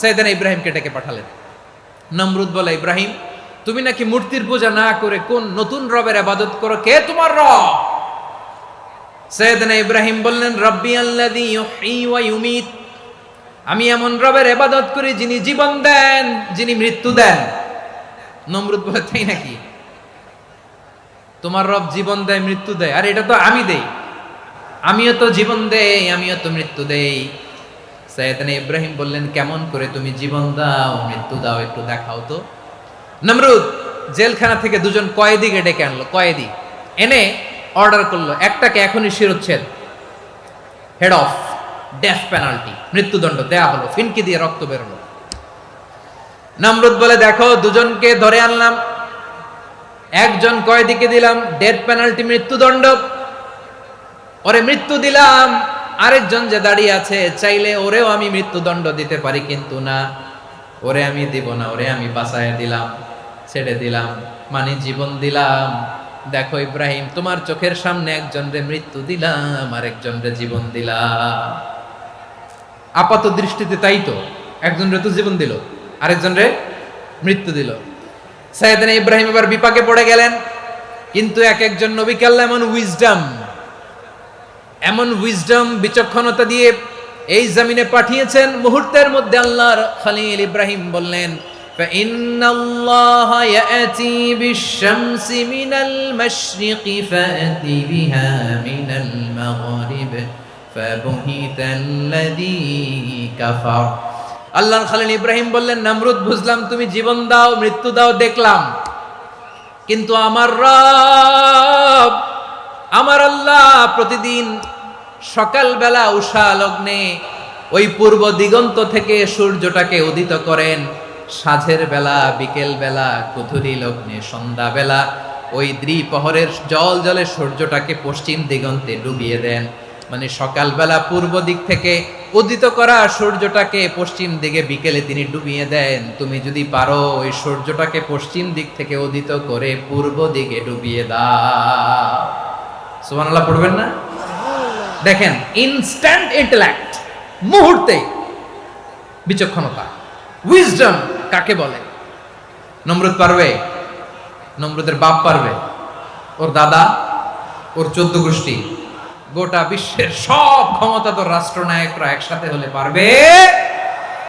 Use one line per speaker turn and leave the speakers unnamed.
সাইয়েদনা ইব্রাহিমকে ডেকে পাঠালেন। নমরুদ বলে, ইব্রাহিম তুমি নাকি মূর্তির পূজা না করে কোন নতুন রবের ইবাদত করো, কে তোমার রব? সাইয়েদনা ইব্রাহিম বললেন, রব্বি আল্লাযী ইউহয়ী ওয়া ইউমীত, আমি এমন রবের ইবাদত করি যিনি জীবন দেন, যিনি মৃত্যু দেন। নমরুদ বলে, তাই নাকি? তোমার রব জীবন দেয় মৃত্যু দেয়, আর এটা তো আমি দেই, আমিও তো জীবন দেই, আমিও তো মৃত্যু দেই। সাইয়েদনা ইব্রাহিম বললেন, কেমন করে তুমি জীবন দাও মৃত্যু দাও একটু দেখাও তো। নমরুদ জেলখানা থেকে দুজন কয়েদিকে ডেকে আনলো, কয়েদি এনে অর্ডার করলো, একটাকে এখনই শিরোচ্ছেদ, হেড অফ, ডেথ পেনাল্টি, মৃত্যুদণ্ড দেয়া হলো, ফিনকি দিয়ে রক্ত বেরোলো। নমরুদ বলে, দেখো দুজনকে ধরে আনলাম, একজন কয়েদিকে দিলাম ডেথ পেনাল্টি, মৃত্যুদণ্ড, ওরে মৃত্যু দিলাম। আরেকজন যে দাঁড়িয়ে আছে, চাইলে ওরেও আমি মৃত্যুদণ্ড দিতে পারি, কিন্তু না, ওরে আমি দিব না, ওরে আমি বাঁচায় দিলাম, ছেড়ে দিলাম, মানে জীবন দিলাম। দেখো ইব্রাহিম, তোমার চোখের সামনে একজন রে মৃত্যু দিলাম, আরেকজন রে জীবন দিলাম। আপাত দৃষ্টিতে তাই তো, একজন রে তো জীবন দিল, আরেকজন রে মৃত্যু দিল। সাইয়েদনা ইব্রাহিম এবার বিপাকে পড়ে গেলেন, কিন্তু এক একজন নবীকে আল্লাহ এমন উইজডম বিচক্ষণতা দিয়ে এই জমিনে পাঠিয়েছেন, মুহূর্তের মধ্যে আল্লাহর খলিল ইব্রাহিম বললেন, ফাইন্নাল্লাহা ইয়াতি বিশ-শামসি মিনাল মাশরিকি ফাতি বিহা মিনাল মাগরিব ফাবুহিতাল্লাযী কাফার। আল্লাহর খলিল ইব্রাহিম বললেন, নমরুদ বুঝলাম তুমি জীবন দাও মৃত্যু দাও দেখলাম, কিন্তু আমার রব, আমার আল্লাহ প্রতিদিন সকালবেলা উষা লগ্নে ওই পূর্ব দিগন্ত থেকে সূর্যটাকে উদিত করেন, সাঁঝের বেলা, বিকেল বেলা, কুথুরি লগ্নে, সন্ধ্যা বেলা ওই দ্বিপ্রহরের জল জলে সূর্যটাকে পশ্চিম দিগন্তে ডুবিয়ে দেন। মানে সকালবেলা পূর্ব দিক থেকে উদিত করা সূর্যটাকে পশ্চিম দিকে বিকেলে তিনি ডুবিয়ে দেন। তুমি যদি পারো ওই সূর্যটাকে পশ্চিম দিক থেকে উদিত করে পূর্ব দিকে ডুবিয়ে দাও। সুবহানাল্লাহ পড়বেন না? দেখেন, ইনস্ট্যান্ট ইন্টেলেক্ট, মুহূর্তে বিচক্ষণতা, উইজডম কাকে বলে? নমরুদ পারবে? নমরুদের বাপ পারবে? ওর দাদা, ওর 14 গোষ্ঠী, গোটা বিশ্বের সব ক্ষমতাধর রাষ্ট্রনায়করা একসাথে হলে পারবে?